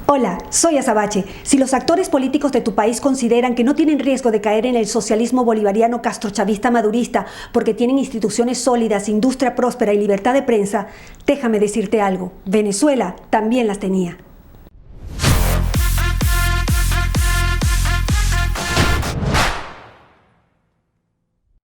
Hola, soy Azabache. Si los actores políticos de tu país consideran que no tienen riesgo de caer en el socialismo bolivariano castrochavista madurista porque tienen instituciones sólidas, industria próspera y libertad de prensa, déjame decirte algo. Venezuela también las tenía.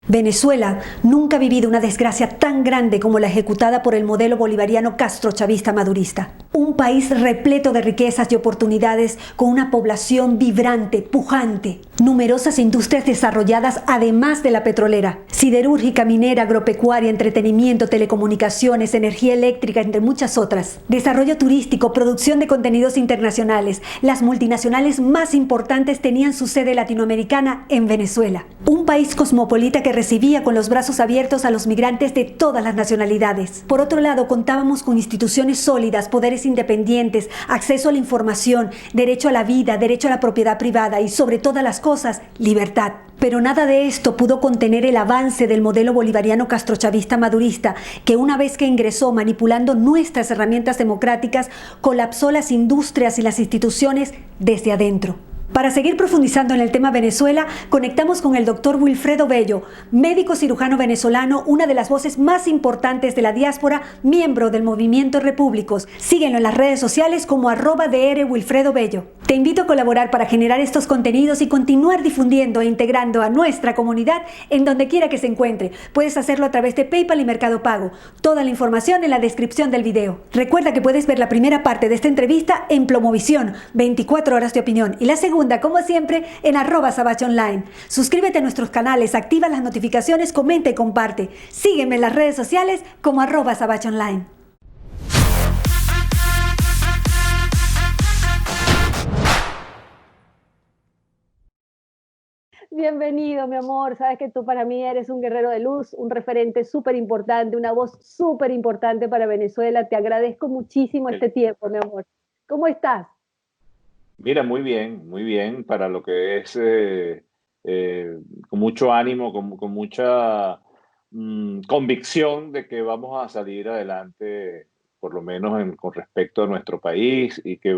Venezuela nunca ha vivido una desgracia tan grande como la ejecutada por el modelo bolivariano castrochavista madurista. Un país repleto de riquezas y oportunidades con una población vibrante, pujante, numerosas industrias desarrolladas además de la petrolera, siderúrgica, minera, agropecuaria, entretenimiento, telecomunicaciones, energía eléctrica, entre muchas otras. Desarrollo turístico, producción de contenidos internacionales. Las multinacionales más importantes tenían su sede latinoamericana en Venezuela. Un país cosmopolita que recibía con los brazos abiertos a los migrantes de todas las nacionalidades. Por otro lado, contábamos con instituciones sólidas, poderes independientes, acceso a la información, derecho a la vida, derecho a la propiedad privada y, sobre todas las cosas, libertad. Pero nada de esto pudo contener el avance del modelo bolivariano castrochavista madurista, que una vez que ingresó manipulando nuestras herramientas democráticas, colapsó las industrias y las instituciones desde adentro. Para seguir profundizando en el tema Venezuela, conectamos con el doctor Wilfredo Bello, médico cirujano venezolano, una de las voces más importantes de la diáspora, miembro del movimiento Repúblicos. Síguenlo en las redes sociales como @Dr. Wilfredo Bello. Te invito a colaborar para generar estos contenidos y continuar difundiendo e integrando a nuestra comunidad en donde quiera que se encuentre. Puedes hacerlo a través de PayPal y Mercado Pago. Toda la información en la descripción del video. Recuerda que puedes ver la primera parte de esta entrevista en Plomovisión, 24 horas de opinión, y la segunda, como siempre, en @SabacheOnline. Suscríbete a nuestros canales, activa las notificaciones, comenta y comparte. Sígueme en las redes sociales como @SabacheOnline. Bienvenido, mi amor. Sabes que tú para mí eres un guerrero de luz, un referente súper importante, una voz súper importante para Venezuela. Te agradezco muchísimo este tiempo, mi amor. ¿Cómo estás? Mira, muy bien, para lo que es con mucho ánimo, con mucha convicción de que vamos a salir adelante, por lo menos con respecto a nuestro país, y que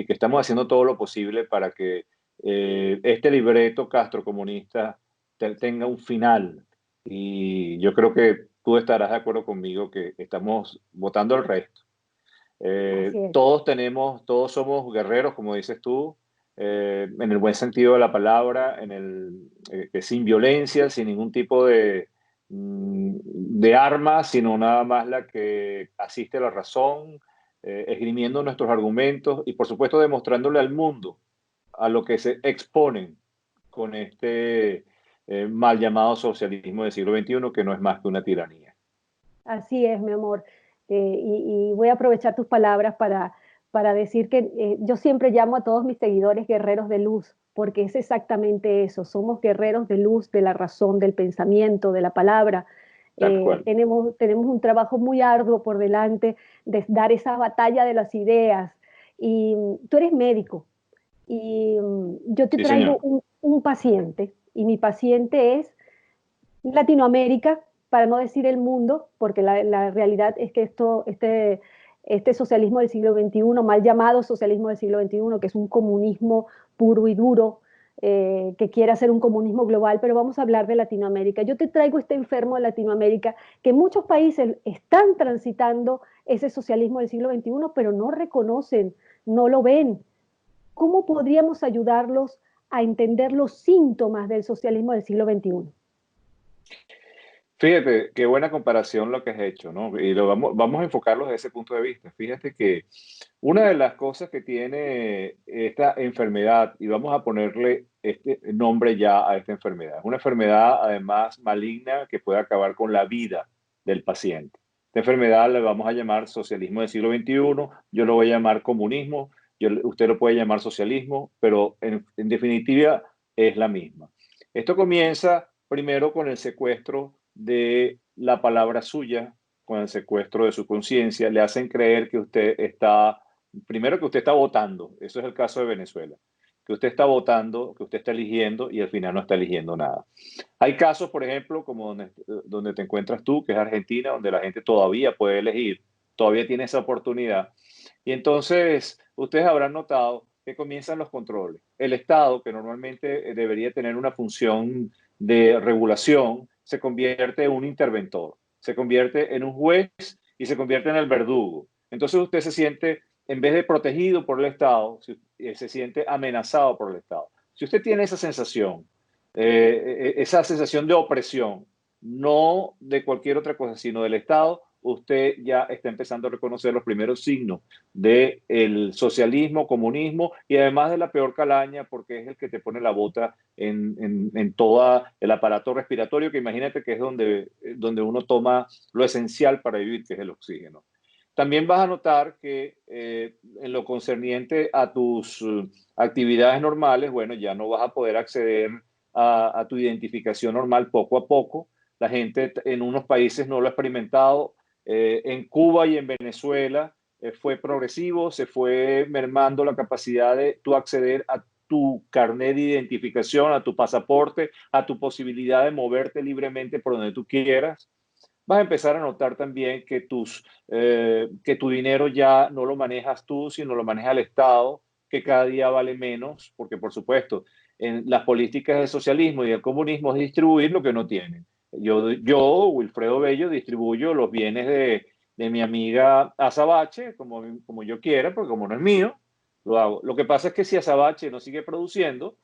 estamos haciendo todo lo posible para que este libreto castrocomunista tenga un final. Y yo creo que tú estarás de acuerdo conmigo que estamos votando el resto. Así es. Todos somos guerreros, como dices tú, en el buen sentido de la palabra, que sin violencia, sin ningún tipo de armas, sino nada más la que asiste a la razón, esgrimiendo nuestros argumentos y, por supuesto, demostrándole al mundo a lo que se exponen con este mal llamado socialismo del siglo XXI, que no es más que una tiranía. Así es, mi amor. Y voy a aprovechar tus palabras para decir que yo siempre llamo a todos mis seguidores guerreros de luz, porque es exactamente eso. Somos guerreros de luz, de la razón, del pensamiento, de la palabra. Tal cual. Tenemos un trabajo muy arduo por delante de dar esa batalla de las ideas. Y tú eres médico y yo te Sí, traigo señor. un paciente y mi paciente es Latinoamérica, para no decir el mundo, porque la realidad es que este socialismo del siglo XXI, mal llamado socialismo del siglo XXI, que es un comunismo puro y duro, que quiere hacer un comunismo global, pero vamos a hablar de Latinoamérica. Yo te traigo este enfermo de Latinoamérica, que muchos países están transitando ese socialismo del siglo XXI, pero no reconocen, no lo ven. ¿Cómo podríamos ayudarlos a entender los síntomas del socialismo del siglo XXI? Fíjate, qué buena comparación lo que has hecho, ¿no? Y vamos a enfocarlo desde ese punto de vista. Fíjate que una de las cosas que tiene esta enfermedad, y vamos a ponerle este nombre ya a esta enfermedad, es una enfermedad además maligna que puede acabar con la vida del paciente. Esta enfermedad le vamos a llamar socialismo del siglo XXI, yo lo voy a llamar comunismo, usted lo puede llamar socialismo, pero en definitiva es la misma. Esto comienza primero con el secuestro de la palabra suya, con el secuestro de su conciencia, le hacen creer que usted está, primero que usted está votando, eso es el caso de Venezuela, que usted está votando, que usted está eligiendo y al final no está eligiendo nada. Hay casos, por ejemplo, como donde te encuentras tú, que es Argentina, donde la gente todavía puede elegir, todavía tiene esa oportunidad. Y entonces ustedes habrán notado que comienzan los controles. El Estado, que normalmente debería tener una función de regulación, se convierte en un interventor, se convierte en un juez y se convierte en el verdugo. Entonces usted se siente, en vez de protegido por el Estado, se siente amenazado por el Estado. Si usted tiene esa sensación de opresión, no de cualquier otra cosa, sino del Estado, usted ya está empezando a reconocer los primeros signos del socialismo, comunismo y además de la peor calaña, porque es el que te pone la bota en todo el aparato respiratorio, que imagínate que es donde uno toma lo esencial para vivir, que es el oxígeno. También vas a notar que en lo concerniente a tus actividades normales, bueno, ya no vas a poder acceder a tu identificación normal poco a poco. La gente en unos países no lo ha experimentado. En Cuba y en Venezuela fue progresivo, se fue mermando la capacidad de tú acceder a tu carnet de identificación, a tu pasaporte, a tu posibilidad de moverte libremente por donde tú quieras. Vas a empezar a notar también que tu dinero ya no lo manejas tú, sino lo maneja el Estado, que cada día vale menos, porque por supuesto, en las políticas del socialismo y del comunismo es distribuir lo que no tienen. Wilfredo Bello, distribuyo los bienes de mi amiga Azabache como yo quiera, porque como no es mío, lo hago. Lo que pasa es que si Azabache no sigue produciendo,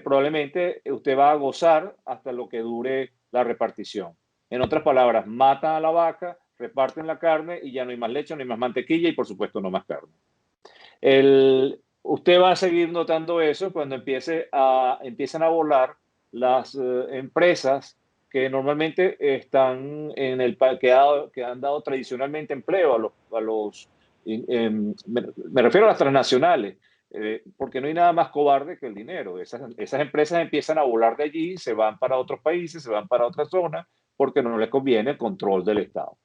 probablemente usted va a gozar hasta lo que dure la repartición. En otras palabras, matan a la vaca, reparten la carne y ya no hay más leche, no hay más mantequilla y por supuesto no más carne. Usted va a seguir notando eso cuando empiezan a volar las empresas que normalmente están en que han dado tradicionalmente empleo me refiero a las transnacionales, porque no hay nada más cobarde que el dinero. Esas empresas empiezan a volar de allí, se van para otros países, se van para otras zonas, porque no les conviene el control del Estado.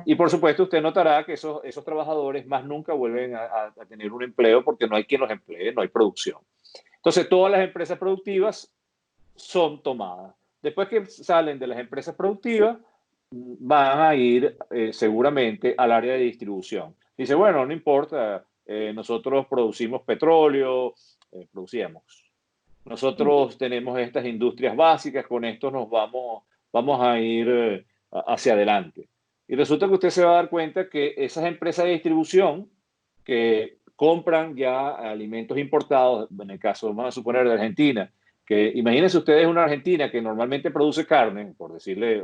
Y por supuesto, usted notará que esos trabajadores más nunca vuelven a tener un empleo porque no hay quien los emplee, no hay producción. Entonces, todas las empresas productivas son tomadas. Después que salen de las empresas productivas, van a ir seguramente al área de distribución. Dice, bueno, no importa, nosotros producimos petróleo, producíamos. Nosotros tenemos estas industrias básicas, con esto vamos a ir hacia adelante. Y resulta que usted se va a dar cuenta que esas empresas de distribución que compran ya alimentos importados, en el caso, vamos a suponer, de Argentina, que imagínense ustedes una Argentina que normalmente produce carne, por decirle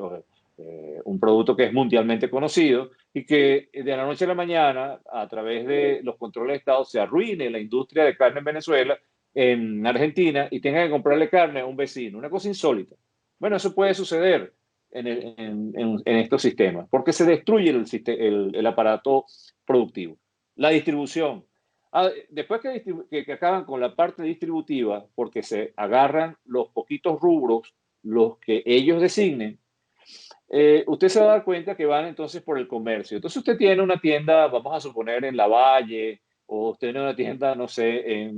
un producto que es mundialmente conocido, y que de la noche a la mañana, a través de los controles de Estado, se arruine la industria de carne en Venezuela, en Argentina, y tenga que comprarle carne a un vecino. Una cosa insólita. Bueno, eso puede suceder en estos sistemas, porque se destruye el aparato productivo. La distribución. Después que acaban con la parte distributiva, porque se agarran los poquitos rubros, los que ellos designen, usted se va a dar cuenta que van entonces por el comercio. Entonces usted tiene una tienda, vamos a suponer, en Lavalle, o usted tiene una tienda, no sé,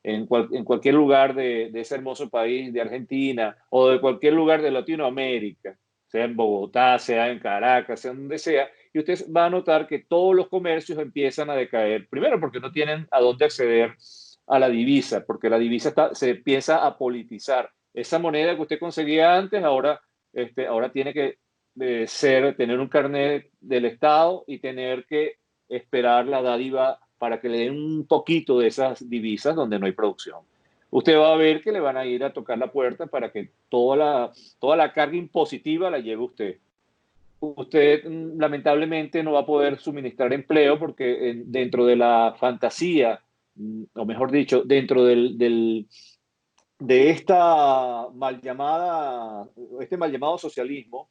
en cualquier lugar de ese hermoso país de Argentina, o de cualquier lugar de Latinoamérica, sea en Bogotá, sea en Caracas, sea donde sea, y usted va a notar que todos los comercios empiezan a decaer. Primero porque no tienen a dónde acceder a la divisa, porque la divisa se empieza a politizar. Esa moneda que usted conseguía antes, ahora tiene que tener un carnet del Estado y tener que esperar la dádiva para que le den un poquito de esas divisas donde no hay producción. Usted va a ver que le van a ir a tocar la puerta para que toda la carga impositiva la lleve usted. Usted lamentablemente no va a poder suministrar empleo porque dentro de la fantasía, o mejor dicho, dentro de este mal llamado socialismo,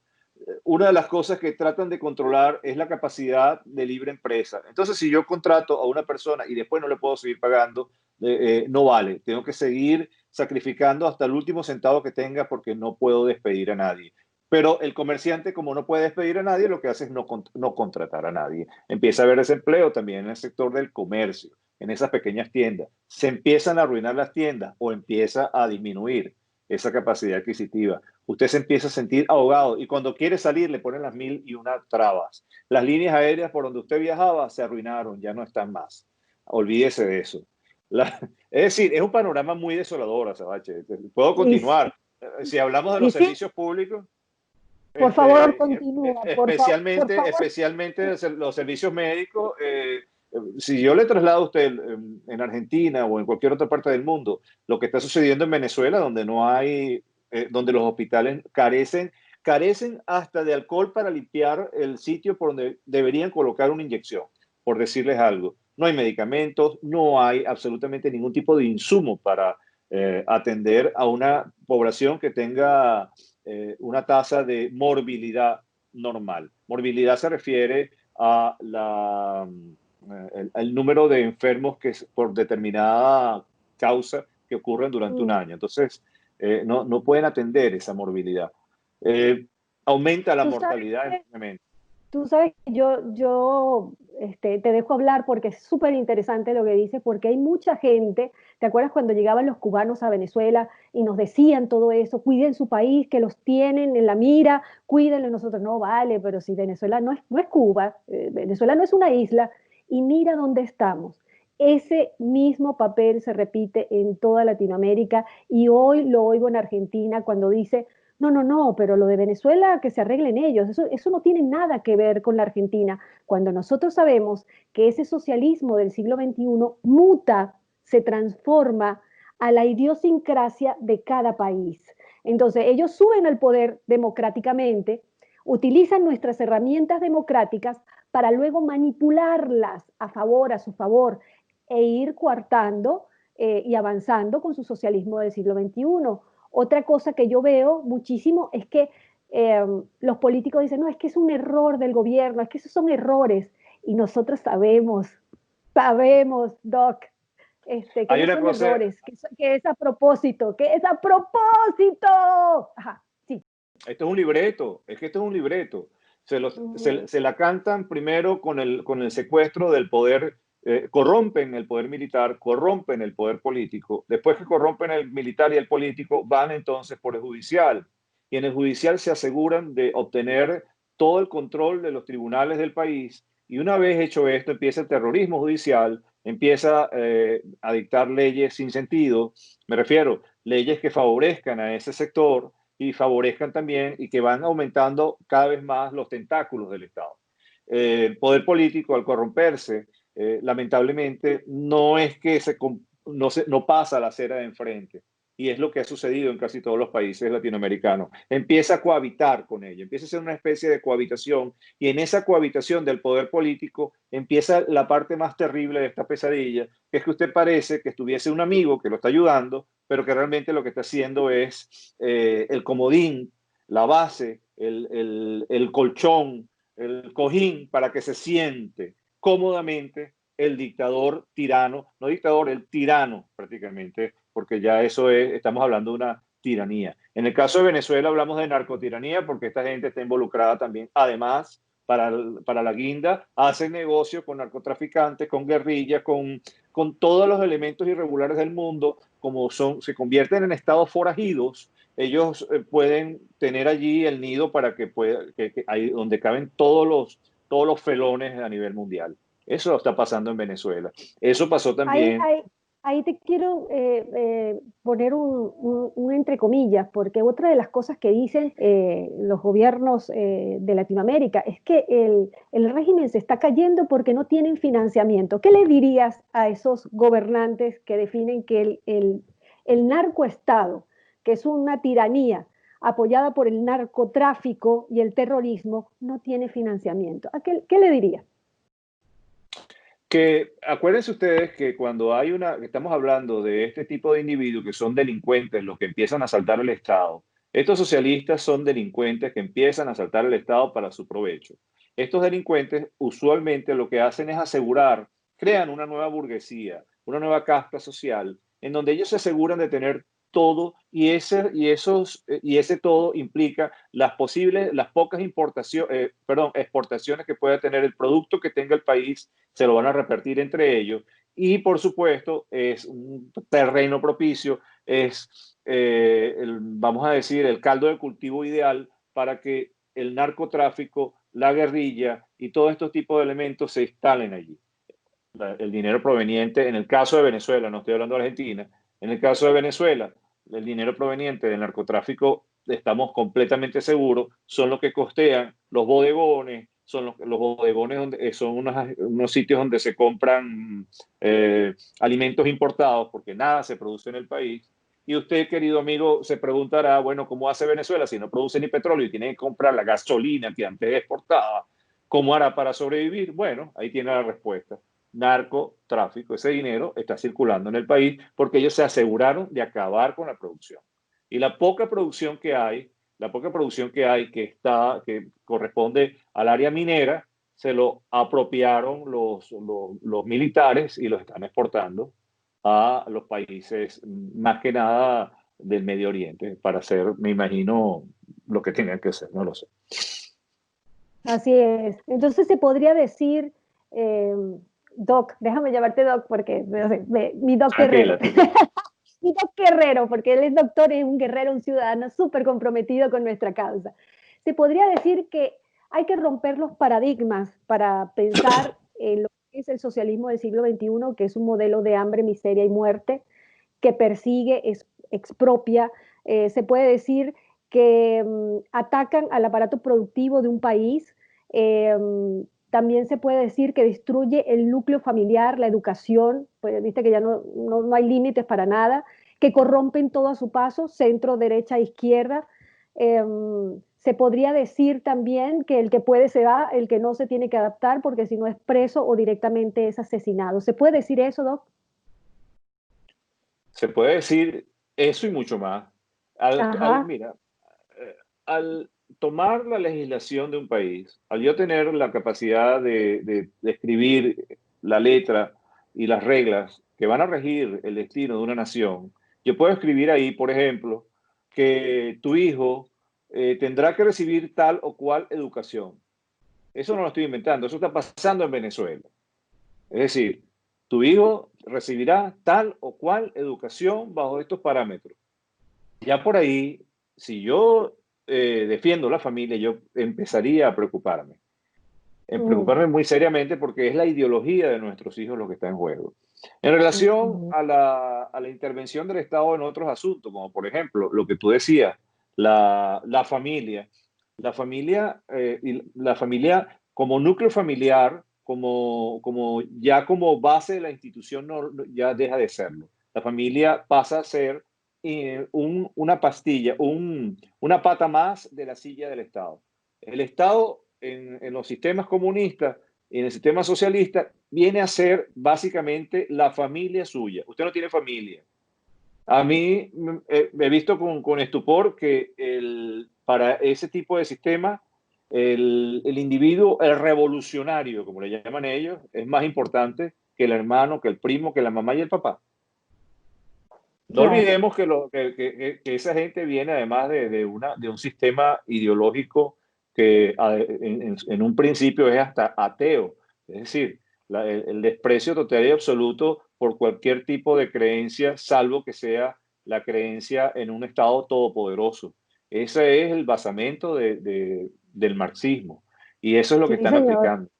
una de las cosas que tratan de controlar es la capacidad de libre empresa. Entonces, si yo contrato a una persona y después no le puedo seguir pagando, no vale. Tengo que seguir sacrificando hasta el último centavo que tenga porque no puedo despedir a nadie. Pero el comerciante, como no puede despedir a nadie, lo que hace es no contratar a nadie. Empieza a haber desempleo también en el sector del comercio, en esas pequeñas tiendas. Se empiezan a arruinar las tiendas o empieza a disminuir. esa capacidad adquisitiva. Usted se empieza a sentir ahogado y cuando quiere salir le ponen las mil y una trabas. Las líneas aéreas por donde usted viajaba se arruinaron, ya no están más. Olvídese de eso. Es decir, es un panorama muy desolador, Azabache. Puedo Y continuar. Si hablamos de y los sí, servicios públicos, por favor, continúa, por especialmente, favor. especialmente los servicios médicos. Si yo le traslado a usted en Argentina o en cualquier otra parte del mundo lo que está sucediendo en Venezuela, donde no hay, donde los hospitales carecen hasta de alcohol para limpiar el sitio por donde deberían colocar una inyección, por decirles algo. No hay medicamentos, no hay absolutamente ningún tipo de insumo para atender a una población que tenga una tasa de morbilidad normal. Morbilidad se refiere a el número de enfermos que por determinada causa que ocurren durante un Mm, año. Entonces, no pueden atender esa morbilidad. Eh, Aumenta la Tú sabes mortalidad que enormemente. Tú sabes que te dejo hablar porque es súper interesante lo que dices, porque hay mucha gente. ¿Te acuerdas cuando llegaban los cubanos a Venezuela y nos decían todo eso? Cuiden su país, que los tienen en la mira, cuídenlo. Nosotros, no vale, pero si Venezuela no es Cuba, Venezuela no es una isla, y mira dónde estamos. Ese mismo papel se repite en toda Latinoamérica y hoy lo oigo en Argentina cuando dice, no, no, no, pero lo de Venezuela que se arreglen ellos, eso no tiene nada que ver con la Argentina, cuando nosotros sabemos que ese socialismo del siglo XXI muta, se transforma a la idiosincrasia de cada país. Entonces, ellos suben al poder democráticamente, utilizan nuestras herramientas democráticas para luego manipularlas a su favor, e ir coartando y avanzando con su socialismo del siglo XXI. Otra cosa que yo veo muchísimo es que los políticos dicen, no, es que es un error del gobierno, es que esos son errores. Y nosotros sabemos, Doc, que Hay no una son cosa, errores, que es a propósito, que es a propósito. Ajá, sí. esto es un libreto, es que esto es un libreto. Ujú. Se la cantan primero con el secuestro del poder, corrompen el poder militar, corrompen el poder político. Después que corrompen el militar y el político, van entonces por el judicial. Y en el judicial se aseguran de obtener todo el control de los tribunales del país. Y una vez hecho esto, empieza el terrorismo judicial, empieza a dictar leyes sin sentido. Me refiero, leyes que favorezcan a ese sector y favorezcan también y que van aumentando cada vez más los tentáculos del Estado. El poder político, al corromperse, lamentablemente, no es que no pasa la acera de enfrente. Y es lo que ha sucedido en casi todos los países latinoamericanos. Empieza a cohabitar con ello, empieza a ser una especie de cohabitación. Y en esa cohabitación del poder político empieza la parte más terrible de esta pesadilla, que es que usted parece que estuviese un amigo que lo está ayudando, pero que realmente lo que está haciendo es el comodín, la base, el colchón, el cojín para que se siente cómodamente el dictador tirano, no dictador, el tirano prácticamente, porque ya eso es, estamos hablando de una tiranía. En el caso de Venezuela hablamos de narcotiranía porque esta gente está involucrada también, además, para la guinda, hacen negocio con narcotraficantes, con guerrillas, con todos los elementos irregulares del mundo, como se convierten en estados forajidos, ellos pueden tener allí el nido para que pueda, ahí donde caben todos los felones a nivel mundial. Eso está pasando en Venezuela. Eso pasó Ahí, también. ahí, ahí te quiero poner un entre comillas, porque otra de las cosas que dicen los gobiernos de Latinoamérica es que el régimen se está cayendo porque no tienen financiamiento. ¿Qué le dirías a esos gobernantes que definen que el narcoestado, que es una tiranía apoyada por el narcotráfico y el terrorismo, no tiene financiamiento? ¿Qué le dirías? Que acuérdense ustedes que cuando estamos hablando de este tipo de individuos que son delincuentes, los que empiezan a asaltar el Estado, estos socialistas son delincuentes que empiezan a asaltar el Estado para su provecho. Estos delincuentes usualmente lo que hacen es asegurar, crean una nueva burguesía, una nueva casta social, en donde ellos se aseguran de tener todo y ese todo implica las pocas exportaciones que pueda tener el producto que tenga el país se lo van a repartir entre ellos y por supuesto es un terreno propicio, es, vamos a decir, el caldo de cultivo ideal para que el narcotráfico, la guerrilla y todos estos tipos de elementos se instalen allí. El dinero proveniente, en el caso de Venezuela, no estoy hablando de Argentina, en el caso de Venezuela, el dinero proveniente del narcotráfico, estamos completamente seguros, son los que costean los bodegones, son los bodegones donde, son unos sitios donde se compran alimentos importados porque nada se produce en el país. Y usted, querido amigo, se preguntará, bueno, ¿cómo hace Venezuela si no produce ni petróleo y tiene que comprar la gasolina que antes exportaba? ¿Cómo hará para sobrevivir? Bueno, ahí tiene la respuesta. Narcotráfico. Ese dinero está circulando en el país porque ellos se aseguraron de acabar con la producción. Y la poca producción que hay, que corresponde al área minera, se lo apropiaron los militares y los están exportando a los países, más que nada del Medio Oriente, para hacer, me imagino, lo que tenían que hacer, no lo sé. Así es. Entonces se podría decir, Doc, déjame llamarte Doc porque no sé, mi Doc Guerrero. Tranquila. Mi Doc Guerrero, porque él es doctor, es un guerrero, un ciudadano súper comprometido con nuestra causa. Se podría decir que hay que romper los paradigmas para pensar en lo que es el socialismo del siglo XXI, que es un modelo de hambre, miseria y muerte, que persigue, expropia. Se puede decir que atacan al aparato productivo de un país. También se puede decir que destruye el núcleo familiar, la educación, pues viste que ya no hay límites para nada, que corrompen todo a su paso, centro, derecha, izquierda. Se podría decir también que el que puede se va, el que no se tiene que adaptar, porque si no es preso o directamente es asesinado. ¿Se puede decir eso, Doc? Se puede decir eso y mucho más. Ajá. Mira, al tomar la legislación de un país, al yo tener la capacidad de escribir la letra y las reglas que van a regir el destino de una nación, yo puedo escribir ahí, por ejemplo, que tu hijo tendrá que recibir tal o cual educación. Eso no lo estoy inventando, eso está pasando en Venezuela. Es decir, tu hijo recibirá tal o cual educación bajo estos parámetros. Ya por ahí, si yo defiendo la familia, yo empezaría a preocuparme muy seriamente porque es la ideología de nuestros hijos lo que está en juego. En relación Uh, a la intervención del Estado en otros asuntos, como por ejemplo lo que tú decías, la familia, la familia como núcleo familiar, como base de la institución, ya deja de serlo. La familia pasa a ser una pastilla, una pata más de la silla del Estado. El Estado en los sistemas comunistas y en el sistema socialista viene a ser básicamente la familia suya. Usted no tiene familia. A mí he visto con estupor que para ese tipo de sistema el individuo, el revolucionario, como le llaman ellos, es más importante que el hermano, que el primo, que la mamá y el papá. No claro. olvidemos que esa gente viene además de un sistema ideológico que en un principio es hasta ateo. Es decir, el desprecio total y absoluto por cualquier tipo de creencia, salvo que sea la creencia en un Estado todopoderoso. Ese es el basamento del marxismo. Y eso es lo que Sí, están señor. aplicando.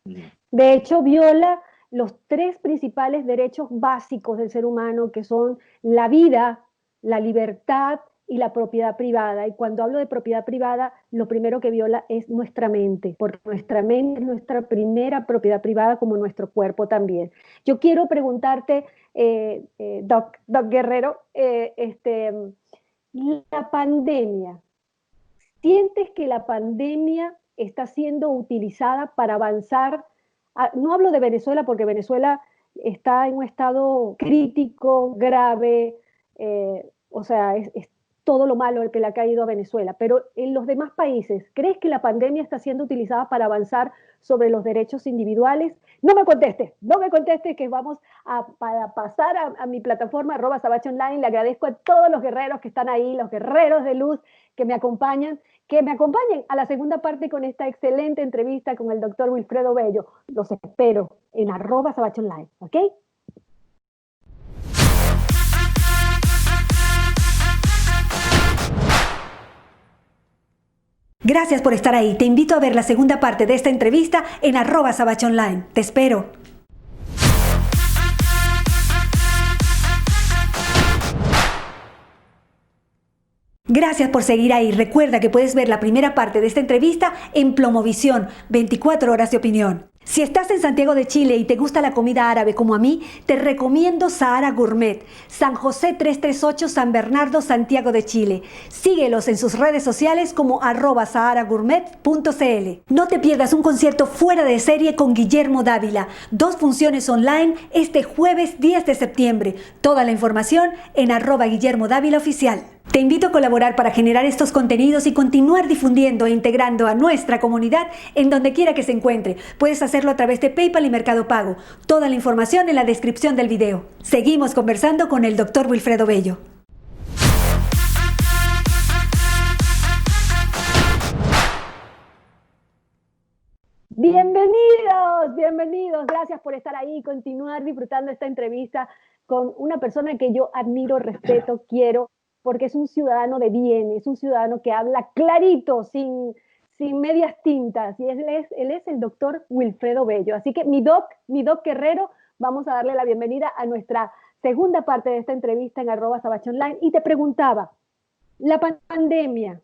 De hecho, viola los tres principales derechos básicos del ser humano, que son la vida, la libertad y la propiedad privada. Y cuando hablo de propiedad privada, lo primero que viola es nuestra mente, porque nuestra mente es nuestra primera propiedad privada, como nuestro cuerpo también. Yo quiero preguntarte, Doc Guerrero, la pandemia. ¿Sientes que la pandemia está siendo utilizada para avanzar? No hablo de Venezuela porque Venezuela está en un estado crítico, grave, o sea, es todo lo malo que le ha caído a Venezuela, pero en los demás países, ¿crees que la pandemia está siendo utilizada para avanzar sobre los derechos individuales? No me contestes que vamos para pasar a mi plataforma @Sabache Online. Le agradezco a todos los guerreros que están ahí, los guerreros de luz que me acompañan a la segunda parte con esta excelente entrevista con el doctor Wilfredo Bello. Los espero en @Sabache Online, ¿ok? Gracias por estar ahí. Te invito a ver la segunda parte de esta entrevista en @sabachonline. Te espero. Gracias por seguir ahí. Recuerda que puedes ver la primera parte de esta entrevista en Plomovisión, 24 horas de opinión. Si estás en Santiago de Chile y te gusta la comida árabe como a mí, te recomiendo Sahara Gourmet, San José 338 San Bernardo, Santiago de Chile. Síguelos en sus redes sociales como @saharagourmet.cl. No te pierdas un concierto fuera de serie con Guillermo Dávila. 2 funciones online este jueves 10 de septiembre. Toda la información en @Guillermo Dávila Oficial. Te invito a colaborar para generar estos contenidos y continuar difundiendo e integrando a nuestra comunidad en donde quiera que se encuentre. Puedes hacerlo a través de PayPal y Mercado Pago. Toda la información en la descripción del video. Seguimos conversando con el Dr. Wilfredo Bello. Bienvenidos, bienvenidos. Gracias por estar ahí y continuar disfrutando esta entrevista con una persona que yo admiro, respeto, quiero, porque es un ciudadano de bien, es un ciudadano que habla clarito, sin medias tintas, y él es el doctor Wilfredo Bello. Así que mi doc Guerrero, vamos a darle la bienvenida a nuestra segunda parte de esta entrevista en @sabachonline. Y te preguntaba, la pandemia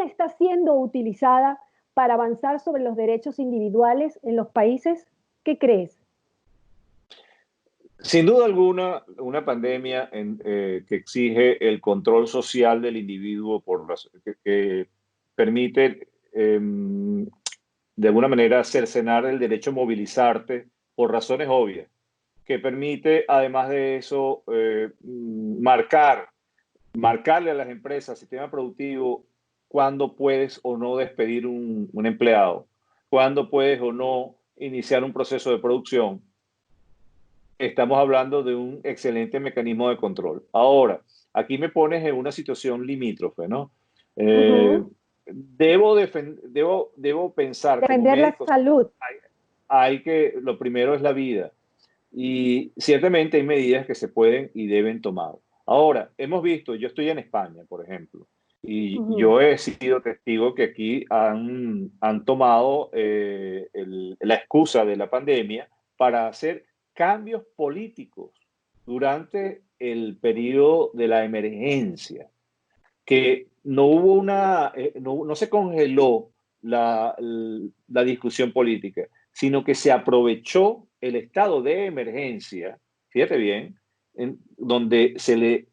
está siendo utilizada para avanzar sobre los derechos individuales en los países. ¿Qué crees? Sin duda alguna, una pandemia que exige el control social del individuo que permite, de alguna manera, cercenar el derecho a movilizarte por razones obvias, que permite, además de eso, marcarle a las empresas, al sistema productivo, cuándo puedes o no despedir un empleado, cuándo puedes o no iniciar un proceso de producción. Estamos hablando de un excelente mecanismo de control. Ahora, aquí me pones en una situación limítrofe, ¿no? Debo pensar como Defender la médico, salud. lo primero es la vida. Y ciertamente hay medidas que se pueden y deben tomar. Ahora, hemos visto, yo estoy en España, por ejemplo, y yo he sido testigo que aquí han tomado la excusa de la pandemia para hacer cambios políticos durante el periodo de la emergencia, que no hubo no se congeló la discusión política, sino que se aprovechó el estado de emergencia, fíjate bien, donde se le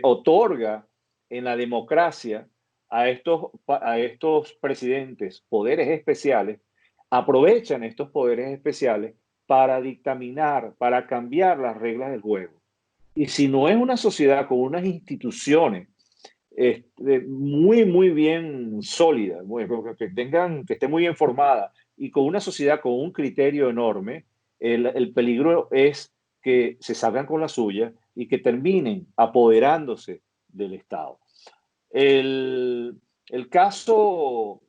otorga en la democracia a estos presidentes poderes especiales, aprovechan estos poderes especiales para dictaminar, para cambiar las reglas del juego. Y si no es una sociedad con unas instituciones muy bien sólidas, que esté muy bien formada y con una sociedad con un criterio enorme, el peligro es que se salgan con la suya y que terminen apoderándose del Estado. El caso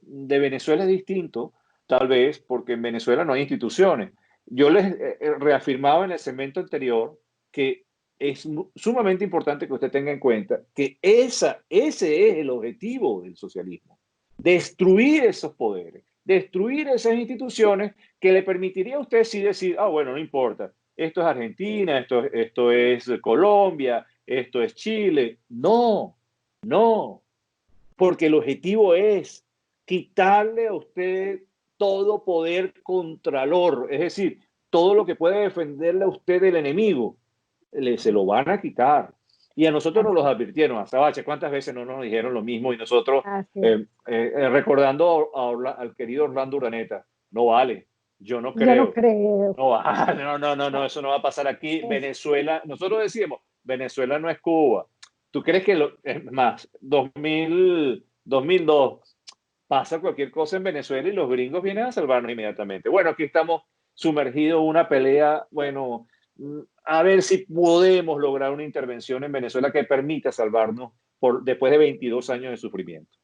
de Venezuela es distinto, tal vez porque en Venezuela no hay instituciones. Yo les reafirmaba en el segmento anterior que es sumamente importante que usted tenga en cuenta que ese es el objetivo del socialismo: destruir esos poderes, destruir esas instituciones que le permitiría a usted sí decir, bueno, no importa, esto es Argentina, esto es Colombia, esto es Chile. No, porque el objetivo es quitarle a usted todo poder contralor, es decir, todo lo que puede defenderle a usted del enemigo, se lo van a quitar. Y a nosotros nos los advirtieron, a Sabache, ¿cuántas veces no nos dijeron lo mismo? Y nosotros, recordando al querido Orlando Urdaneta, no vale, yo no creo. Yo no creo. No vale, no, eso no va a pasar aquí. Venezuela, nosotros decíamos, Venezuela no es Cuba. ¿Tú crees que, es más, 2002, pasa cualquier cosa en Venezuela y los gringos vienen a salvarnos inmediatamente? Bueno, aquí estamos sumergidos en una pelea, bueno, a ver si podemos lograr una intervención en Venezuela que permita salvarnos después de 22 años de sufrimiento.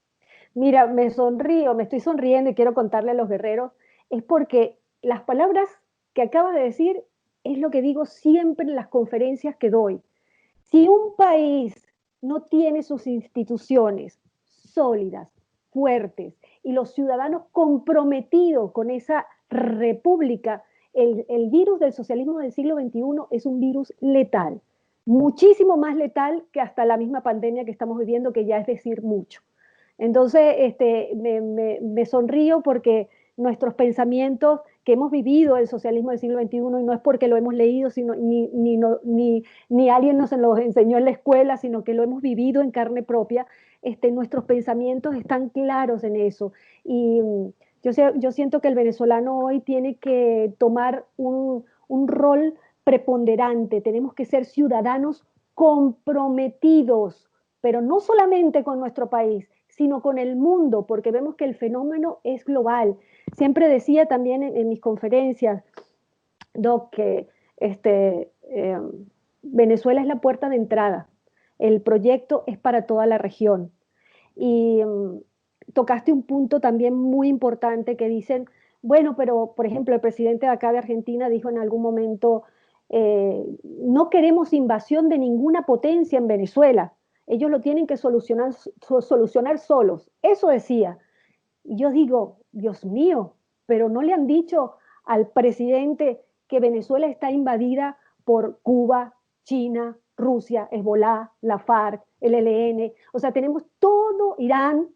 Mira, me estoy sonriendo y quiero contarle a los guerreros, es porque las palabras que acabas de decir es lo que digo siempre en las conferencias que doy. Si un país no tiene sus instituciones sólidas, fuertes, y los ciudadanos comprometidos con esa república, el virus del socialismo del siglo XXI es un virus letal, muchísimo más letal que hasta la misma pandemia que estamos viviendo, que ya es decir mucho. Entonces, me sonrío porque nuestros pensamientos que hemos vivido el socialismo del siglo XXI, y no es porque lo hemos leído, sino, ni alguien nos lo enseñó en la escuela, sino que lo hemos vivido en carne propia, nuestros pensamientos están claros en eso. Y yo siento que el venezolano hoy tiene que tomar un rol preponderante, tenemos que ser ciudadanos comprometidos, pero no solamente con nuestro país, sino con el mundo, porque vemos que el fenómeno es global. Siempre decía también en mis conferencias, Doc, que Venezuela es la puerta de entrada, el proyecto es para toda la región. Y tocaste un punto también muy importante que dicen, bueno, pero por ejemplo el presidente de acá de Argentina dijo en algún momento, no queremos invasión de ninguna potencia en Venezuela, ellos lo tienen que solucionar solos, eso decía. Y yo digo, Dios mío, pero no le han dicho al presidente que Venezuela está invadida por Cuba, China, Rusia, Hezbolá, la FARC, el ELN. O sea, tenemos todo Irán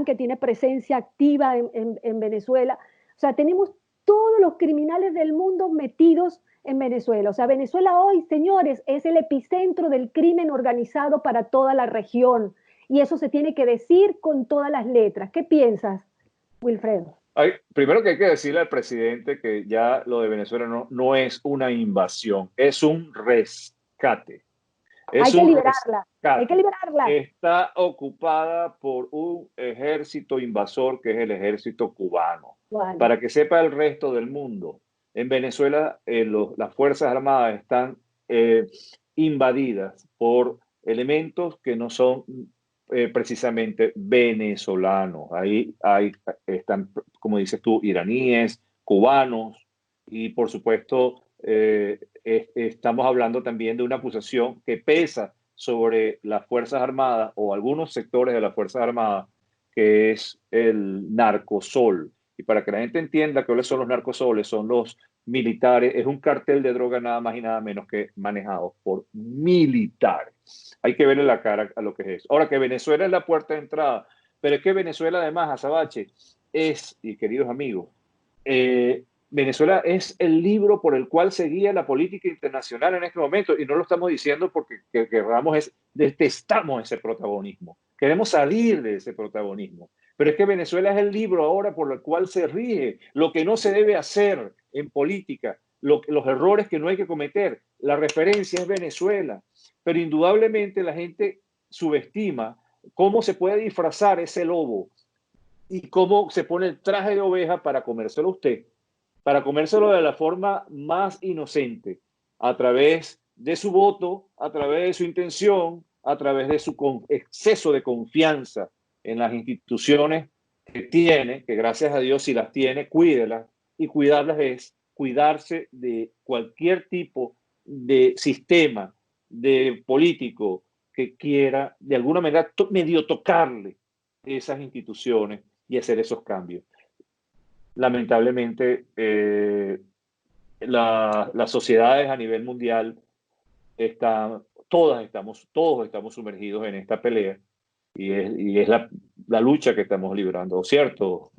que tiene presencia activa en Venezuela. O sea, tenemos todos los criminales del mundo metidos en Venezuela. O sea, Venezuela hoy, señores, es el epicentro del crimen organizado para toda la región. Y eso se tiene que decir con todas las letras. ¿Qué piensas, Wilfredo? Primero que hay que decirle al presidente que ya lo de Venezuela no es una invasión, es un rescate. Hay Es que un liberarla, hay que rescate. liberarla. Está ocupada por un ejército invasor que es el ejército cubano. Bueno, Para que sepa el resto del mundo, en Venezuela las Fuerzas Armadas están invadidas por elementos que no son precisamente venezolanos. Ahí están, como dices tú, iraníes, cubanos y por supuesto estamos hablando también de una acusación que pesa sobre las Fuerzas Armadas o algunos sectores de las Fuerzas Armadas, que es el narcosol. Y para que la gente entienda cuáles son los narcosoles, son los militares, es un cartel de droga nada más y nada menos que manejado por militares. Hay que verle la cara a lo que es eso. Ahora, que Venezuela es la puerta de entrada, pero es que Venezuela además, Azabache, y queridos amigos, Venezuela es el libro por el cual se guía la política internacional en este momento, y no lo estamos diciendo porque queramos, detestamos ese protagonismo, queremos salir de ese protagonismo, pero es que Venezuela es el libro ahora por el cual se rige lo que no se debe hacer en política, los errores que no hay que cometer. La referencia es Venezuela, pero indudablemente la gente subestima cómo se puede disfrazar ese lobo y cómo se pone el traje de oveja para comérselo a usted, para comérselo de la forma más inocente, a través de su voto, a través de su intención, a través de su exceso de confianza en las instituciones que tiene, que gracias a Dios si las tiene, cuídelas, y cuidarlas es cuidarse de cualquier tipo de sistema, de político que quiera de alguna manera medio tocarle esas instituciones y hacer esos cambios. Lamentablemente, las sociedades a nivel mundial todos estamos sumergidos en esta pelea y es la lucha que estamos librando, ¿cierto?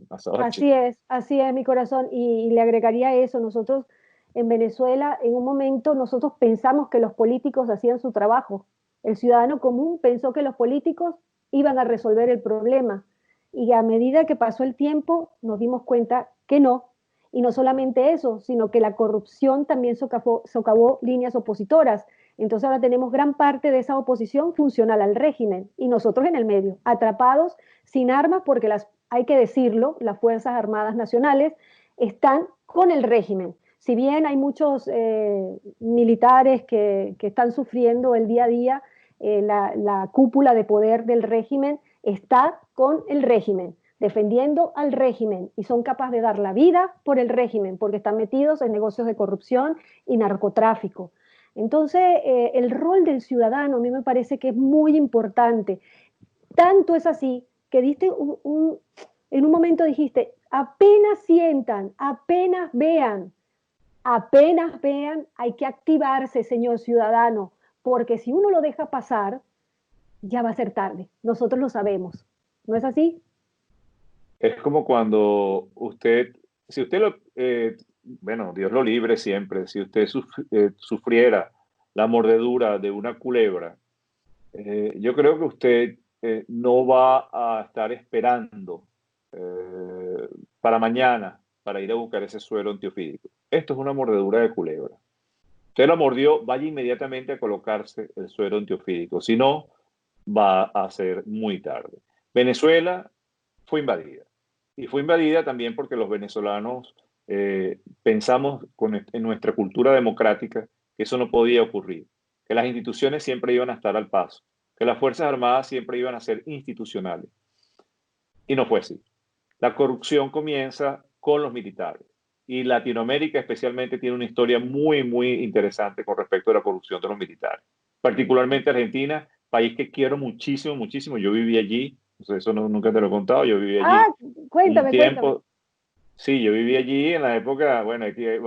así es mi corazón. Y le agregaría eso, nosotros en Venezuela, en un momento, nosotros pensamos que los políticos hacían su trabajo. El ciudadano común pensó que los políticos iban a resolver el problema. Y a medida que pasó el tiempo, nos dimos cuenta que no. Y no solamente eso, sino que la corrupción también socavó líneas opositoras. Entonces ahora tenemos gran parte de esa oposición funcional al régimen y nosotros en el medio, atrapados sin armas porque hay que decirlo, las Fuerzas Armadas Nacionales están con el régimen. Si bien hay muchos militares que están sufriendo el día a día, la cúpula de poder del régimen está con el régimen, defendiendo al régimen y son capaces de dar la vida por el régimen porque están metidos en negocios de corrupción y narcotráfico. Entonces, el rol del ciudadano a mí me parece que es muy importante. Tanto es así que en un momento dijiste, apenas sientan, apenas vean, hay que activarse, señor ciudadano, porque si uno lo deja pasar, ya va a ser tarde. Nosotros lo sabemos. ¿No es así? Es como cuando usted, si usted lo, bueno, Dios lo libre siempre, si usted sufriera la mordedura de una culebra, yo creo que usted no va a estar esperando eh, para mañana para ir a buscar ese suero antiofídico. Esto es una mordedura de culebra. Usted lo mordió, vaya inmediatamente a colocarse el suero antiofídico. Si no, va a ser muy tarde. Venezuela fue invadida. Y fue invadida también porque los venezolanos pensamos en nuestra cultura democrática que eso no podía ocurrir, que las instituciones siempre iban a estar al paso, que las Fuerzas Armadas siempre iban a ser institucionales. Y no fue así. La corrupción comienza con los militares. Y Latinoamérica especialmente tiene una historia muy, muy interesante con respecto a la corrupción de los militares. Particularmente Argentina, país que quiero muchísimo, muchísimo. Yo viví allí, eso nunca te lo he contado, yo viví Ah, allí un cuéntame, cuéntame. tiempo. Sí, yo viví allí en la época, bueno,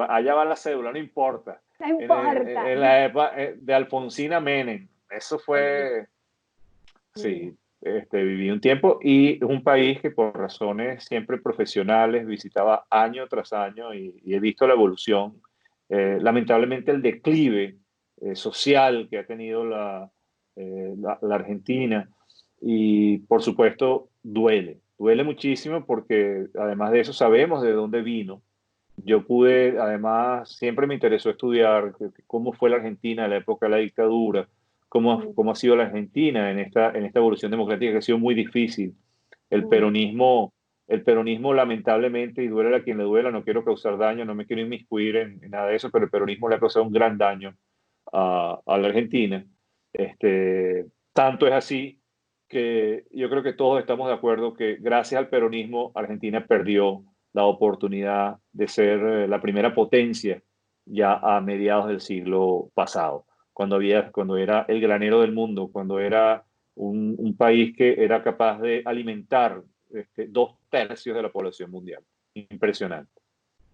allá va la cédula, no importa. No importa. En la época de Alfonsina Menem. Eso Sí, fue, sí. sí, viví un tiempo y es un país que por razones siempre profesionales visitaba año tras año y he visto la evolución, lamentablemente el declive social que ha tenido la Argentina y por supuesto duele muchísimo porque además de eso sabemos de dónde vino. Yo pude, además, siempre me interesó estudiar cómo fue la Argentina en la época de la dictadura, Mm, cómo ha sido la Argentina en esta evolución democrática que ha sido muy difícil. El mm, peronismo, el peronismo lamentablemente, y duele a quien le duela, no quiero causar daño, no me quiero inmiscuir en nada de eso, pero el peronismo le ha causado un gran daño a la Argentina. Tanto es así que yo creo que todos estamos de acuerdo que gracias al peronismo Argentina perdió la oportunidad de ser la primera potencia ya a mediados del siglo pasado, cuando era el granero del mundo, cuando era un país que era capaz de alimentar 2/3 de la población mundial. Impresionante.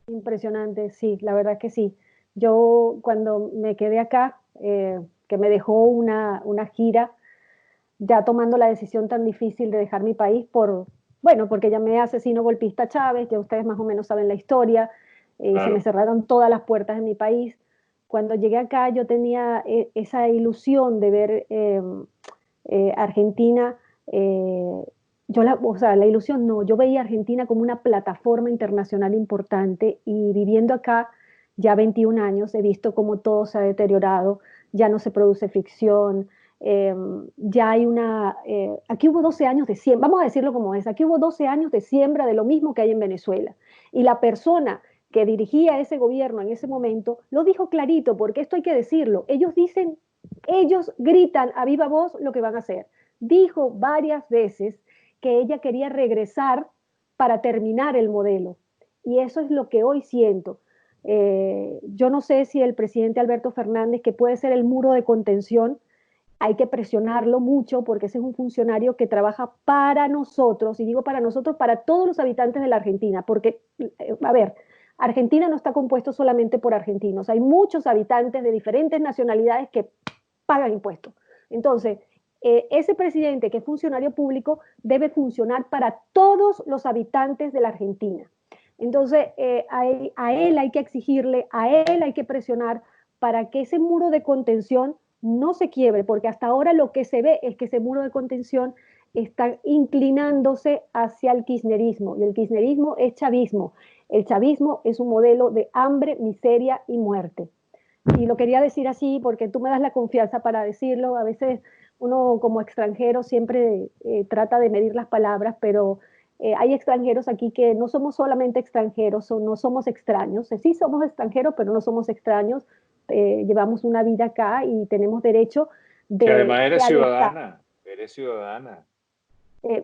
impresionante, sí, la verdad que sí. Yo cuando me quedé acá, que me dejó una gira, ya tomando la decisión tan difícil de dejar mi país bueno, porque llamé asesino golpista a Chávez, ya ustedes más o menos saben la historia, se me Claro. cerraron todas las puertas en mi país. Cuando llegué acá yo tenía esa ilusión de ver Argentina, o sea, la ilusión no, yo veía Argentina como una plataforma internacional importante y viviendo acá ya 21 años he visto cómo todo se ha deteriorado, ya no se produce ficción, eh, ya hay aquí hubo 12 años de siembra, vamos a decirlo como es, aquí hubo 12 años de siembra de lo mismo que hay en Venezuela. Y la persona que dirigía ese gobierno en ese momento lo dijo clarito, porque esto hay que decirlo, ellos gritan a viva voz lo que van a hacer. Dijo varias veces que ella quería regresar para terminar el modelo. Y eso es lo que hoy siento. Yo no sé si el presidente Alberto Fernández, que puede ser el muro de contención, hay que presionarlo mucho porque ese es un funcionario que trabaja para nosotros, y digo para nosotros, para todos los habitantes de la Argentina, porque, a ver, Argentina no está compuesto solamente por argentinos, hay muchos habitantes de diferentes nacionalidades que pagan impuestos. Entonces, ese presidente que es funcionario público debe funcionar para todos los habitantes de la Argentina. Entonces, a él hay que exigirle, a él hay que presionar para que ese muro de contención no se quiebre, porque hasta ahora lo que se ve es que ese muro de contención está inclinándose hacia el kirchnerismo, y el kirchnerismo es chavismo. El chavismo es un modelo de hambre, miseria y muerte. Y lo quería decir así porque tú me das la confianza para decirlo. A veces uno como extranjero siempre trata de medir las palabras, pero hay extranjeros aquí que no somos solamente extranjeros, no somos extraños. Sí somos extranjeros, pero no somos extraños. Llevamos una vida acá y tenemos derecho Que además de adoptar. eres ciudadana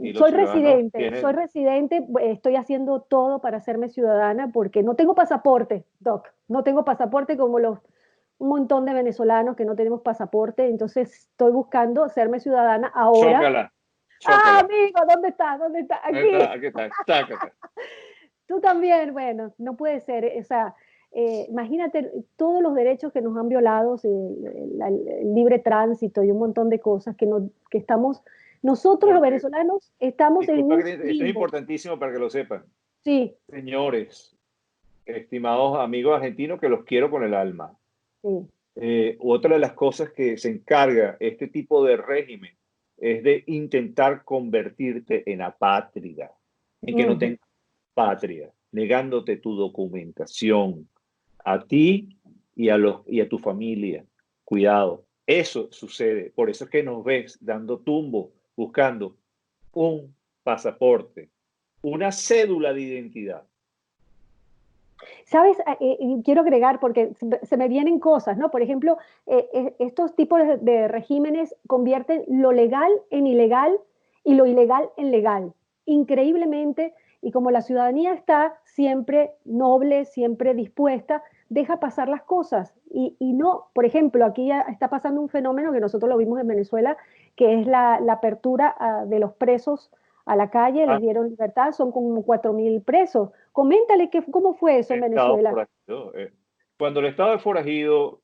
y los Soy ciudadanos soy tienen, residente, estoy haciendo todo para hacerme ciudadana porque no tengo pasaporte, Doc, no tengo pasaporte como un montón de venezolanos que no tenemos pasaporte, entonces estoy buscando hacerme ciudadana ahora. Chócala, Ah, chócala. amigo, ¿dónde está? ¿Dónde está? Ahí Aquí. está, aquí está, tácata. Tú también, bueno, no puede ser. O sea, imagínate todos los derechos que nos han violado, el libre tránsito y un montón de cosas que, no, que estamos, nosotros los Porque, venezolanos estamos en disculpa, un esto es limbo. importantísimo para que lo sepan. Sí, Señores, estimados amigos argentinos que los quiero con el alma. sí. Otra de las cosas que se encarga este tipo de régimen es de intentar convertirte en apátrida, en que no Ujú. tengas patria, negándote tu documentación a ti y a tu familia. Cuidado, eso sucede. Por eso es que nos ves dando tumbo, buscando un pasaporte, una cédula de identidad. ¿Sabes? Y quiero agregar, porque se me vienen cosas, ¿no? Por ejemplo, estos tipos de regímenes convierten lo legal en ilegal y lo ilegal en legal, increíblemente, y como la ciudadanía está siempre noble, siempre dispuesta, deja pasar las cosas. Y no, por ejemplo, aquí ya está pasando un fenómeno que nosotros lo vimos en Venezuela, que es la apertura de los presos a la calle, les Ah, dieron libertad, son como 4.000 presos. Coméntale cómo fue eso en estado Venezuela. forajido. Cuando el estado es forajido,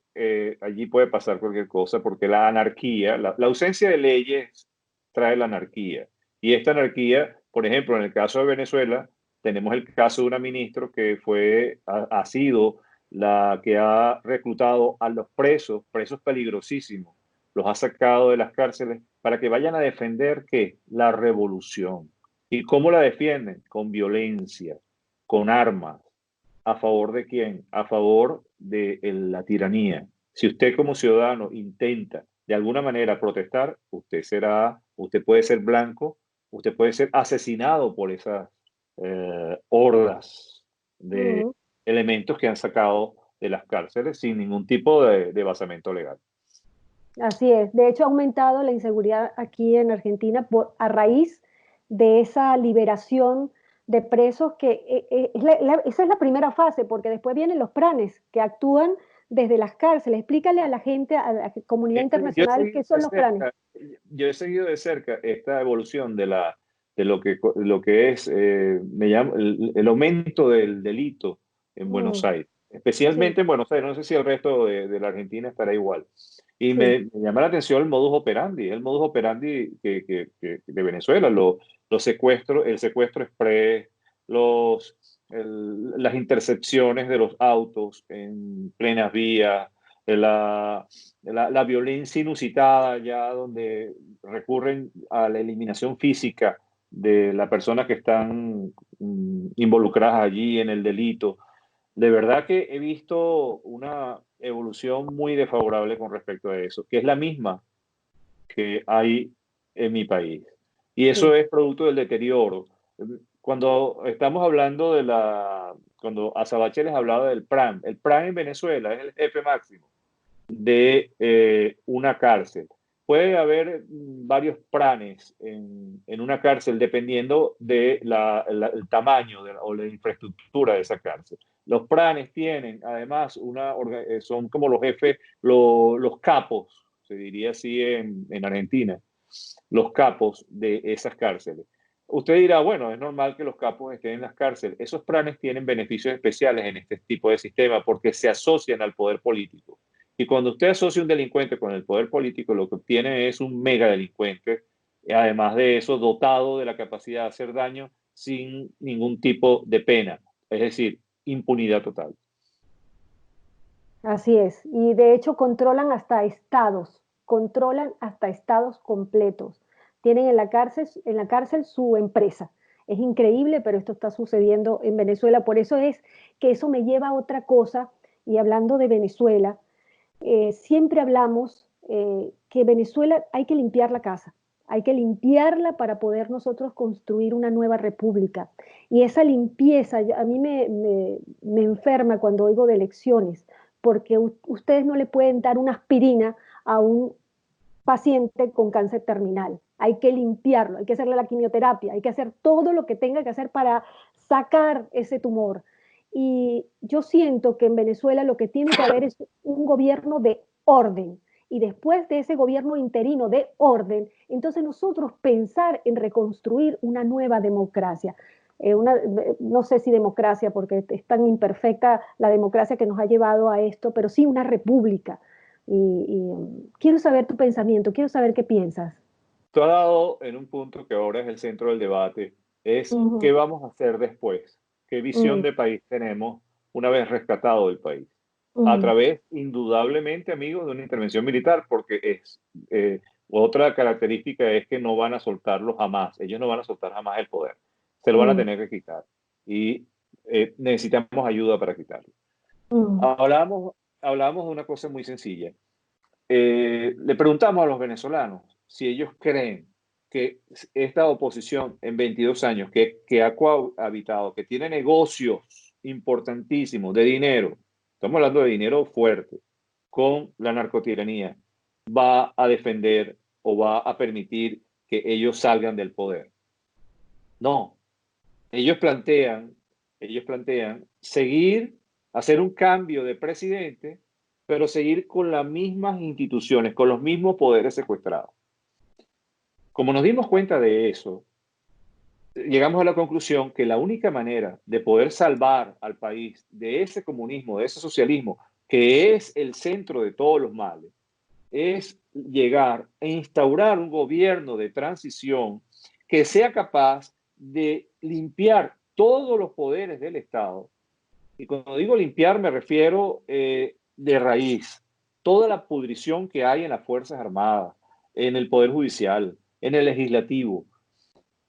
allí puede pasar cualquier cosa porque la anarquía, la ausencia de leyes trae la anarquía. Y esta anarquía, por ejemplo, en el caso de Venezuela, tenemos el caso de una ministra que ha sido la que ha reclutado a los presos, presos peligrosísimos, los ha sacado de las cárceles para que vayan a defender ¿qué? La revolución. ¿Y cómo la defienden? Con violencia, con armas. ¿A favor de quién? A favor de la tiranía. Si usted como ciudadano intenta de alguna manera protestar, usted puede ser blanco, usted puede ser asesinado por esas hordas de Mm, elementos que han sacado de las cárceles sin ningún tipo de basamento legal. así es. De hecho, ha aumentado la inseguridad aquí en Argentina a raíz de esa liberación de presos que esa es la primera fase, porque después vienen los planes que actúan desde las cárceles. Explícale a la gente, a la comunidad Yo he internacional, seguido qué son de los planes. cerca, yo he seguido de cerca esta evolución de lo que es el aumento del delito en Buenos Mm, Aires, sí, especialmente en Buenos Aires. No sé si el resto de la Argentina estará igual. Y sí. me llama la atención el modus operandi de Venezuela, los secuestros, el secuestro express, las intercepciones de los autos en plenas vías, la violencia inusitada, ya donde recurren a la eliminación física de las personas que están involucradas allí en el delito. De verdad que he visto una evolución muy desfavorable con respecto a eso, que es la misma que hay en mi país. Y eso Sí. es producto del deterioro. Cuando estamos hablando cuando Azabache les hablaba del PRAM, el PRAM en Venezuela es el jefe máximo de una cárcel. Puede haber varios planes en una cárcel dependiendo de el tamaño o la infraestructura de esa cárcel. Los planes tienen además son como los jefes, los capos, se diría así en Argentina, los capos de esas cárceles. Usted dirá, bueno, es normal que los capos estén en las cárceles. Esos planes tienen beneficios especiales en este tipo de sistema porque se asocian al poder político. Y cuando usted asocia un delincuente con el poder político, lo que obtiene es un mega delincuente, además de eso, dotado de la capacidad de hacer daño sin ningún tipo de pena, es decir, impunidad total. Así es, y de hecho controlan hasta estados completos. Tienen en la cárcel su empresa. Es increíble, pero esto está sucediendo en Venezuela. Por eso es que eso me lleva a otra cosa, y hablando de Venezuela, siempre hablamos que Venezuela hay que limpiar la casa, hay que limpiarla para poder nosotros construir una nueva república. Y esa limpieza a mí me enferma cuando oigo de elecciones, porque ustedes no le pueden dar una aspirina a un paciente con cáncer terminal. Hay que limpiarlo, hay que hacerle la quimioterapia, hay que hacer todo lo que tenga que hacer para sacar ese tumor. Y yo siento que en Venezuela lo que tiene que haber es un gobierno de orden. Y después de ese gobierno interino de orden, entonces nosotros pensar en reconstruir una nueva democracia. No sé si democracia, porque es tan imperfecta la democracia que nos ha llevado a esto, pero sí una república. Quiero saber tu pensamiento, quiero saber qué piensas. Tú has dado en un punto que ahora es el centro del debate, es qué Ujú, vamos a hacer después, qué visión mm, de país tenemos una vez rescatado el país. A mm, través, indudablemente, amigos, de una intervención militar, porque otra característica es que no van a soltarlo jamás, ellos no van a soltar jamás el poder, se lo van a mm, tener que quitar y necesitamos ayuda para quitarlo. mm, Hablábamos de una cosa muy sencilla. Le preguntamos a los venezolanos si ellos creen que esta oposición en 22 años que ha cohabitado, que tiene negocios importantísimos de dinero, estamos hablando de dinero fuerte, con la narcotiranía, va a defender o va a permitir que ellos salgan del poder. No, ellos plantean seguir, hacer un cambio de presidente, pero seguir con las mismas instituciones, con los mismos poderes secuestrados. Como nos dimos cuenta de eso, llegamos a la conclusión que la única manera de poder salvar al país de ese comunismo, de ese socialismo, que es el centro de todos los males, es llegar a instaurar un gobierno de transición que sea capaz de limpiar todos los poderes del Estado. Y cuando digo limpiar me refiero de raíz, toda la pudrición que hay en las Fuerzas Armadas, en el Poder Judicial, en el Legislativo.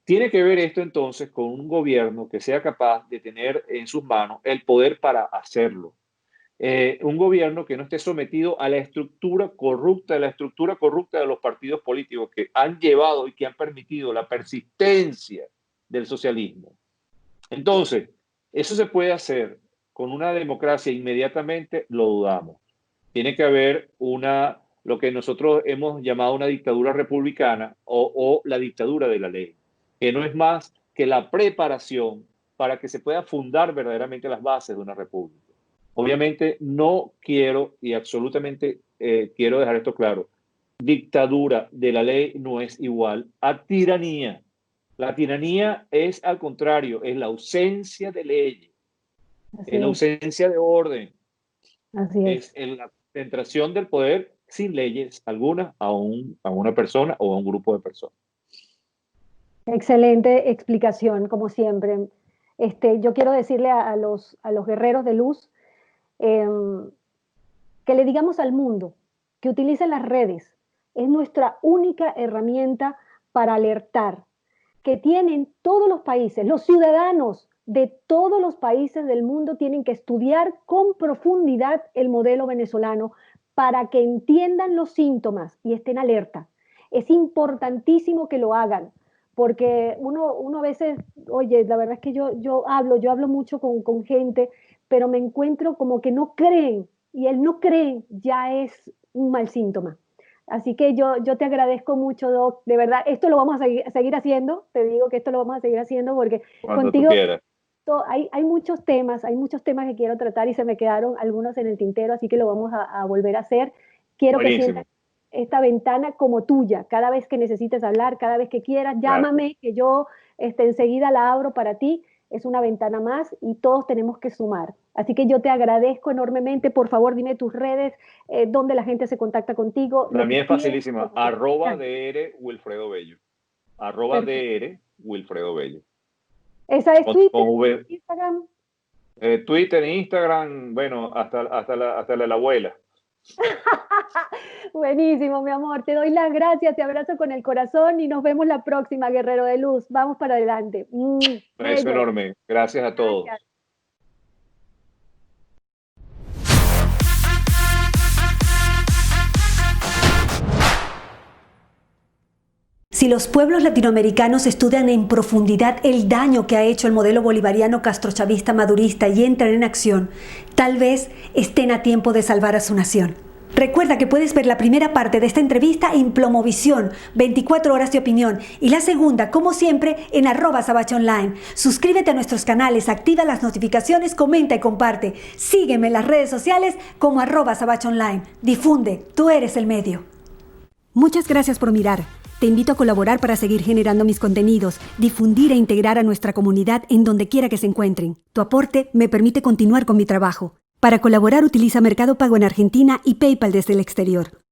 Tiene que ver esto entonces con un gobierno que sea capaz de tener en sus manos el poder para hacerlo. Un gobierno que no esté sometido a la estructura corrupta de los partidos políticos que han llevado y que han permitido la persistencia del socialismo. Entonces, eso se puede hacer con una democracia inmediatamente, lo dudamos. Tiene que haber lo que nosotros hemos llamado una dictadura republicana o la dictadura de la ley, que no es más que la preparación para que se pueda fundar verdaderamente las bases de una república. Obviamente no quiero, y absolutamente quiero dejar esto claro, dictadura de la ley no es igual a tiranía. La tiranía es al contrario, es la ausencia de leyes, así es la es, ausencia de orden, así es es. la concentración del poder sin leyes alguna a una persona o a un grupo de personas. Excelente explicación, como siempre. Yo quiero decirle a los guerreros de luz eh, que le digamos al mundo que utilicen las redes. Es nuestra única herramienta para alertar que tienen todos los países, los ciudadanos de todos los países del mundo tienen que estudiar con profundidad el modelo venezolano para que entiendan los síntomas y estén alerta. Es importantísimo que lo hagan, porque uno a veces, oye, la verdad es que yo hablo mucho con gente, pero me encuentro como que no creen, y el no creen ya es un mal síntoma. Así que yo te agradezco mucho, Doc. De verdad, esto lo vamos a seguir haciendo. Te digo que esto lo vamos a seguir haciendo porque Cuando tú contigo quieras. hay muchos temas que quiero tratar y se me quedaron algunos en el tintero, así que lo vamos a volver a hacer. Quiero que sientas Buenísimo. esta ventana como tuya. Cada vez que necesites hablar, cada vez que quieras, Gracias. llámame, que yo enseguida la abro para ti. Es una ventana más y todos tenemos que sumar. Así que yo te agradezco enormemente. Por favor, dime tus redes, dónde la gente se contacta contigo, La lo que mía es quieras, facilísima. como quieras. Dale, @dr Wilfredo Bello. perfecto. @dr Wilfredo Bello. Esa es Con Twitter, V. Instagram. Twitter, Instagram, bueno, hasta la abuela. Buenísimo, mi amor. Te doy las gracias, te abrazo con el corazón y nos vemos la próxima, Guerrero de Luz. Vamos para adelante. Un beso Bello. enorme. Gracias a Gracias. todos. Si los pueblos latinoamericanos estudian en profundidad el daño que ha hecho el modelo bolivariano castrochavista madurista y entran en acción, tal vez estén a tiempo de salvar a su nación. Recuerda que puedes ver la primera parte de esta entrevista en Plomovisión, 24 horas de opinión, y la segunda, como siempre, en @sabachonline. Suscríbete a nuestros canales, activa las notificaciones, comenta y comparte. Sígueme en las redes sociales como @sabachonline. Difunde, tú eres el medio. Muchas gracias por mirar. Te invito a colaborar para seguir generando mis contenidos, difundir e integrar a nuestra comunidad en donde quiera que se encuentren. Tu aporte me permite continuar con mi trabajo. Para colaborar utiliza Mercado Pago en Argentina y PayPal desde el exterior.